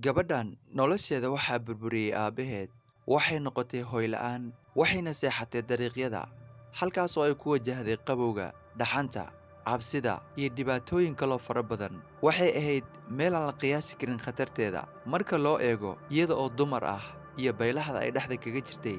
Gabadhan nolosheeda waxaa burburiyey aabbaheed, waxay noqotay hooy la'aan, waxayna seexatay dariiqyada, halkaas oo ay ku wajahday qabowga, dhaxanta, cabsida iyo dhibaatooyin kaloo fara badan. Waxay ahayd meel aan la qiyaasi karin khatarteeda marka loo eego iyada oo dumar ah iyo baylaxda ay dhexda kaga jirtay.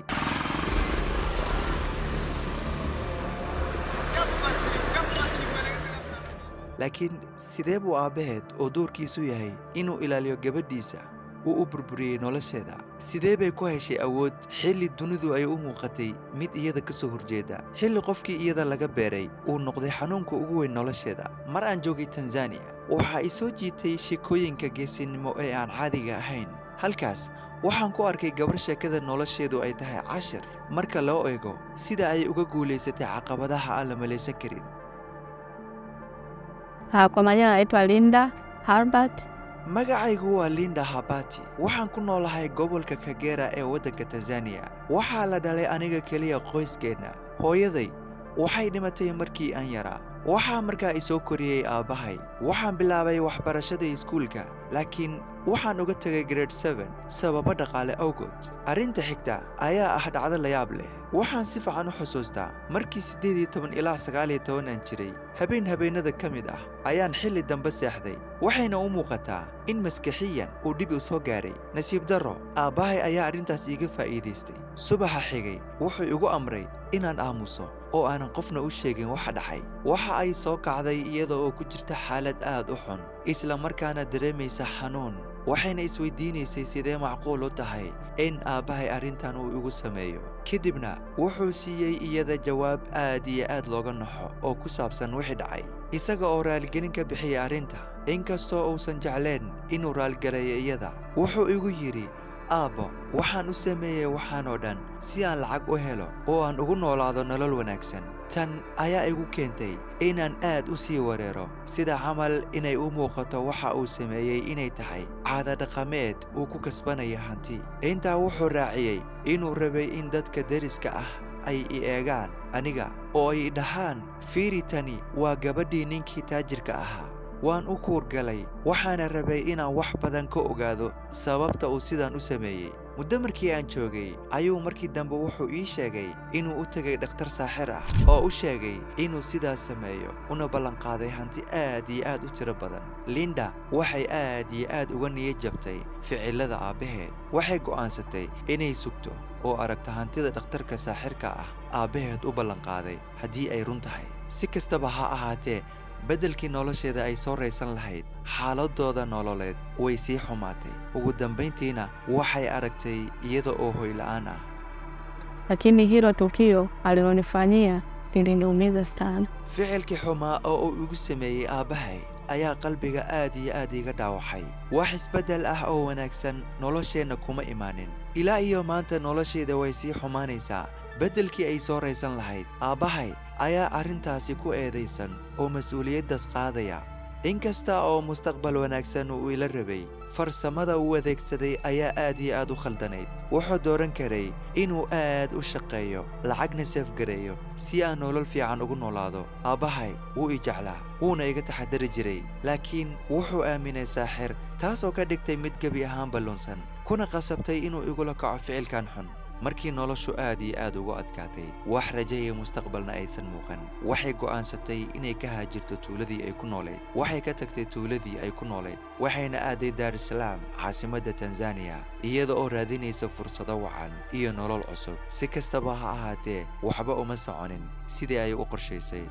Laakiin sidee buu aabbaheed oo doorkiisu yahay inuu ilaaliyo gabadhiisa uu u burburiyey nolosheeda? Sidee bay ku heshay awood xilli dunidu ay u muuqatay mid iyada ka soo horjeeda? Xilli qofkii iyada laga beeray uu noqday xanuunka ugu weyn nolosheeda. Mar aan joogay Tanzania, waxaa i soo jiitay sheekooyinka geesinimo ee aan caadiga ahayn. Halkaas waxaan ku arkay gabar sheekada nolosheedu ay tahay cashir marka loo eego sida ay uga guulaysatay caqabadaha aan la malaysan karin. Kwa majina naitwa Linda Herbert. Magacaygu waa Linda Habati. Waxaan ku noolahay gobolka Kagera ee waddanka Tanzania. Waxaa la dhalay aniga keliya qoyskeena. Hooyaday waxay dhimatay markii aan yaraa. Waxaa markaa i soo koriyey aabbahay. Waxaan bilaabay waxbarashada iskuulka, laakiin waxaan uga tegay grade 7 sababo dhaqaale awgood. Arrinta xigta ayaa ah dhacdo la yaab leh. Waxaan si fiican u xusuustaa markii 18 ilaa 19 aan jiray. Habeenada ka mid ah ayaan xilli dambe seexday. Waxayna u muuqataa in maskaxiyan uu dhib u soo gaaray. Nasiib darro, aabbahay ayaa arrintaas iiga faa'iidaystay. Subaxa xigay wuxuu igu amray inaan aamuso oo aanan qofna u sheegin waxa dhacay. Waxa ay soo kacday iyada oo ku jirta xaalad aad u xun, isla markaana dareemaysa xanuun. Waxayna isweydiinaysay sidee macquul u tahay in aabbahay arrintan uu igu sameeyo. Kadibna wuxuu siiyey iyada jawaab aad iyo aad looga naxo oo ku saabsan wixii dhacay, isaga oo raaligelin ka bixiyay arrinta. Inkastoo uusan jeclayn inuu raaligaleeyo iyada, wuxuu igu yidhi, "Aabbo, waxaan u sameeyey waxaan oo dhan si aan lacag u helo oo aan ugu noolaado nolol wanaagsan." Tan ayaa igu keentay inaan aad u sii wareero, sida camal inay u muuqato waxa uu sameeyey inay tahay caado dhaqameed uu ku kasbanayo hanti. Intaa wuxuu raaciyey inuu rabay in dadka deriska ah ay i eegaan aniga oo ay dhahaan, "Fiiri, tani waa gabadhii ninkii taajirka ahaa." Waan u kuurgalay, waxaana rabay inaan wax badan ka ogaado sababta uu sidaan u sameeyey. Muddo markii aan joogay ayuu markii dambe wuxuu ii sheegay inuu u tegay dhakhtar saaxir ah oo u sheegay inuu sidaas sameeyo, una ballanqaaday hanti aad iyo aad u tiro badan. Linda waxay aad iyo aad uga niyad jabtay ficilada aabbaheed. Waxay go'aansatay inay sugto oo aragto hantida dhakhtarka saaxirka ah aabbaheed u ballanqaaday haddii ay run tahay. Si kastaba ha ahaatee, beddelkii nolosheeda ay soo raysan lahayd, xaaladooda nololeed way sii xumaatay. Ugu dambayntiina waxay aragtay iyada oo hooy la'aan ah. Lakini hilo tukio alilonifanyia liliniumiza sana. Ficilkii xumaa oo uu igu sameeyey aabbahay ayaa qalbiga aad iyo aad iga dhaawacay. Wax isbeddel ah oo wanaagsan nolosheenna kuma imaanin. Ilaa iyo maanta nolosheeda way sii xumaanaysaa. Beddelkii ay soo raysan lahayd, aabbahay ayaa arrintaasi ku eedaysan oo mas'uuliyaddaas qaadaya. Inkasta oo mustaqbal wanaagsan uu ila rabay, farsamada uu adeegsaday ayaa aad iyo aad u khaldanayd. Wuxuu dooran karay inuu aad u shaqeeyo, lacagna seefgareeyo si aan nolol fiican ugu noolaado. Aabbahay wuu i jeclaa, wuuna iga taxadari jiray, laakiin wuxuu aaminay saaxir, taasoo ka dhigtay mid gebi ahaanba lunsan, kuna qasabtay inuu igula kaco ficilkan xun. Markii noloshu aad iyo aad ugu adkaatay, wax rajo iyo mustaqbalna aysan muuqan, waxay go'aansatay inay ka haajirto tuuladii ay ku noolayd. Waxay ka tagtay tuuladii ay ku noolayd, waxayna aaday Dar es Salaam, caasimadda Tanzania, iyada oo raadinaysa fursado wacan iyo nolol cusub. Si kastaba ha ahaatee, waxba uma soconin sidii ay u qorshaysay.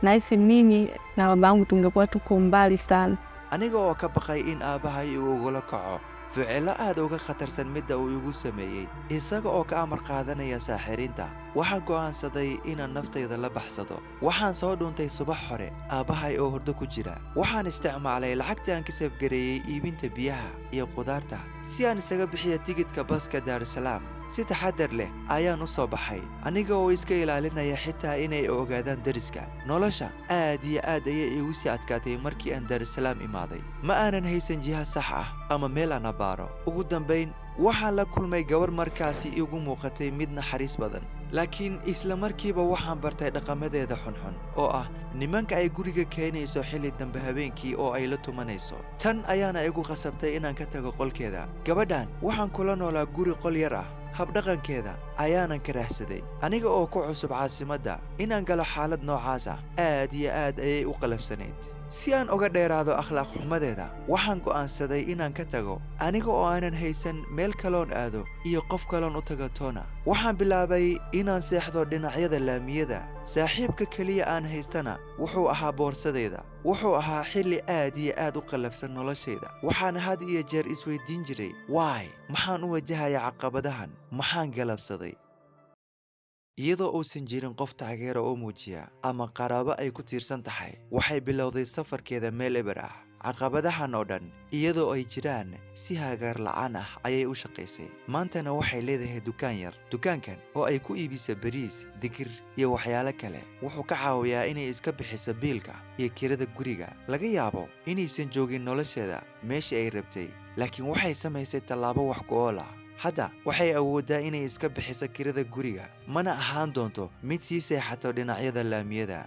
Nahisi mimi na babangu tungekuwa tuko mbali sana. Aniga oo ka baqay in aabbahay uu ugula kaco ficilo aad uga khatarsan midda uu igu sameeyey, isaga oo ka amar qaadanaya saaxiriinta. Waxaan go'aansaday inaan naftayda la baxsado. Waxaan soo dhuuntay subax hore, aabbahay oo hurdo ku jira. Waxaan isticmaalay lacagtii aan ka seefgareeyey iibinta biyaha iyo qudaarta si aan isaga bixiyo tigidhka baska Dar es Salaam. Si taxaddar leh ayaan u soo baxay, aniga oo iska ilaalinaya xitaa inay ogaadaan deriska. Nolosha aad iyo aad ayay iigu sii adkaatay markii aan Dar es Salaam imaaday. Ma aanan haysan jiha sax ah ama meel aan abaaro. Ugu dambayn, waxaan la kulmay gabar markaasi iigu muuqatay mid naxariis badan, laakiin isla markiiba waxaan bartay dhaqamadeeda xunxun oo ah nimanka ay guriga keenayso xilli dambe habeenkii oo ay la tumanayso. tan ayaana igu qasabtay inaan ka tago qolkeeda. gabadhan waxaan kula noolaa guri qol yar ah. habdhaqankeeda ayaanan ka raahsaday aniga oo ku cusub caasimadda. inaan galo xaalad noocaas ah aad iyo aad ayay u qalafsanayd. si aan uga dheeraado akhlaaq xumadeeda waxaan go'aansaday inaan ka tago aniga oo aanan haysan meel kaloon aado iyo qof kaloon u tago toona. waxaan bilaabay inaan seexdo dhinacyada laamiyada. saaxiibka keliya aan haystana wuxuu ahaa boorsadeeda. wuxuu ahaa xilli aad iyo aad u qallafsan noloshayda. waxaan had iyo jeer isweydiin jiray waay maxaan u wajahaya caqabadahan, maxaan galabsaday. iyadoo uusan jirin qof taageera oo muujiya ama qaraabo ay ku tiirsan tahay, waxay bilowday safarkeeda meel eber ah. caqabadahan oo dhan iyadoo ay jiraan si hagaar la'aan ah ayay u shaqaysay. maantana waxay leedahay dukaan yar. dukaankan oo ay ku iibisa bariis, digir iyo waxyaalo kale wuxuu ka caawiyaa inay iska bixiso biilka iyo kirada guriga. laga yaabo inaysan joogin nolosheeda meeshii ay rabtay, laakiin waxay samaysay tallaabo wax ku ool ah. hadda waxay awooddaa inay iska bixiso kirada guriga, mana ahaan doonto mid sii seexato dhinacyada laamiyada.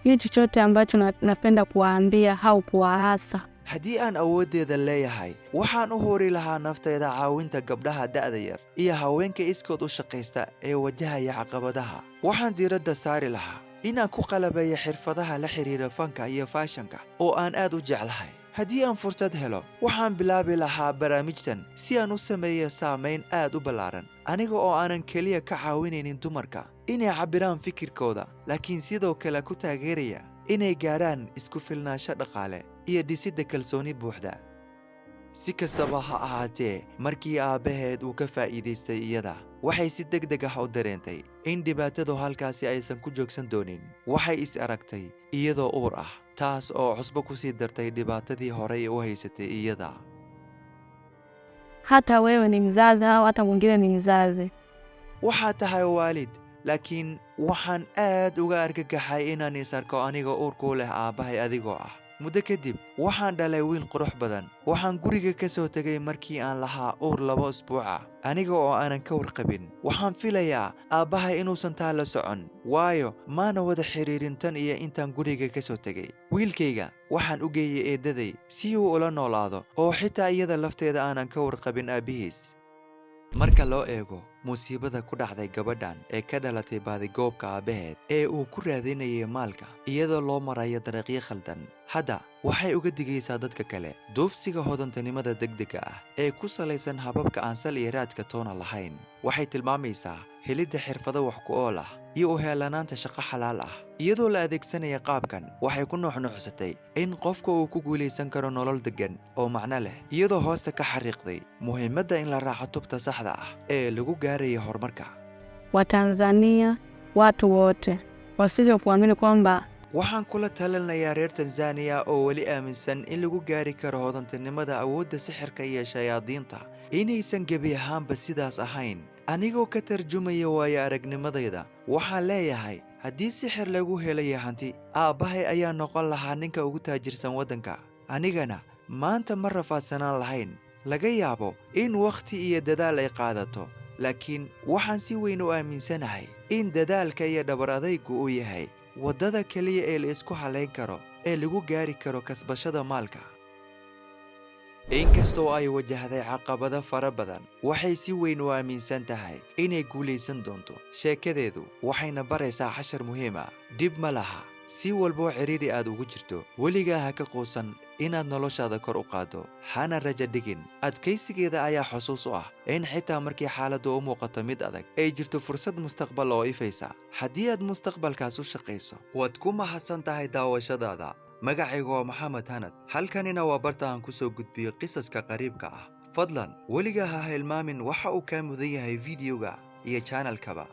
Kitu chochote ambacho napenda kuwaambia au kuwahasa, haddii aan awooddeeda leeyahay waxaan u huri lahaa naftayda caawinta gabdhaha da'da yar iyo haweenka iskood u shaqaysta ee wajahaya caqabadaha. waxaan diiradda saari lahaa inaan ku qalabeeyo xirfadaha la xiriira fanka iyo faashanka oo aan aad u jeclahay. haddii aan fursad helo waxaan bilaabi lahaa barnaamijtan si aan u sameeyo saamayn aad u ballaaran, aniga oo aanan keliya ka caawinaynin dumarka inay cabbiraan fikirkooda, laakiin sidoo kale ku taageeraya inay gaadhaan isku filnaansho dhaqaale iyo dhisidda kalsooni buuxda. si kastaba ha ahaatee, markii aabbaheed uu ka faa'iidaystay iyada, waxay si degdeg ah u dareentay in dhibaatadu halkaasi aysan ku joogsan doonin. waxay is aragtay iyadoo uur ah, taas oo cusbo ku sii dartay dhibaatadii horey u haysatay iyada. hata wewe ni mzazi au hata mwingine ni mzazi. waxaad tahay waalid, laakiin waxaan aad uga argagaxay inaan is arko aniga uur ku leh aabbahay adigoo ah. muddo kadib waxaan dhalay wiil qurux badan. waxaan guriga ka soo tegay markii aan lahaa uur 2 usbuuc ah, aniga oo aanan ka warqabin. waxaan filayaa aabbahay inuusan taa la socon, waayo maana wada xiriirin tan iyo intaan guriga ka soo tegay. wiilkayga waxaan u geeyey eeddaday si uu ula noolaado oo xitaa iyada lafteeda aanan ka warqabin aabbihiis. marka loo eego musiibada ku dhacday gabadhan ee ka dhalatay baadigoobka aabbaheed ee uu ku raadinayay maalka iyadoo loo marayo dariiqyo khaldan, hadda waxay uga digaysaa dadka kale duufsiga hodantinimada degdega ah ee ku salaysan hababka aan sal iyo raadka toona lahayn. waxay tilmaamaysaa helidda xirfado wax ku ool ah iyo u heelanaanta shaqo xalaal ah. iyadoo la adeegsanaya qaabkan, waxay ku nuuxnuuxsatay in qofka uu ku guulaysan karo nolol deggan oo macno leh, iyadoo hoosta ka xariiqday muhiimadda in la raaco tubta saxda ah ee lagu gaarayo horumarka. Watanzania watu wote wasije kuamini kwamba, waxaan kula talinayaa reer Tanzania oo weli aaminsan in lagu gaari karo hodantinimada awoodda sixirka iyo shayaadiinta inaysan gebi ahaanba sidaas ahayn. anigoo ka tarjumaya waayo aragnimadayda, waxaan leeyahay haddii sixir lagu helayo hanti, aabbahay ayaa noqon lahaa ninka ugu taajirsan waddanka. anigana maanta ma rafaadsanaan lahayn. laga yaabo in wakhti iyo dadaal ay qaadato, laakiin waxaan si weyn u aaminsanahay in dadaalka iyo dhabar adaygu uu yahay waddada keliya ee la isku halayn karo ee lagu gaari karo kasbashada maalka. inkastoo ay wajahday caqabado fara badan, waxay si weyn u aaminsan tahay inay guulaysan doonto. sheekadeedu waxayna baraysaa cashar muhiim ah. dhib ma laha si walboo ciriiri aad ugu jirto, weligaa ha ka quusan inaad noloshaada kor u qaaddo, hana raja dhigin. adkaysigeeda ayaa xusuus u ah in xitaa markii xaaladdu u muuqato mid adag, ay jirto fursad mustaqbal oo ifaysa. haddii aad mustaqbalkaas u shaqayso, waad ku mahadsan tahay daawashadaada. magacaygu waa Maxamed Hanad, halkanina waa barta aan ku soo gudbiyo qisaska qariibka ah. fadlan weligaa ha hilmaamin waxa uu kaa mudan yahay fiidiyowga iyo channelkaba.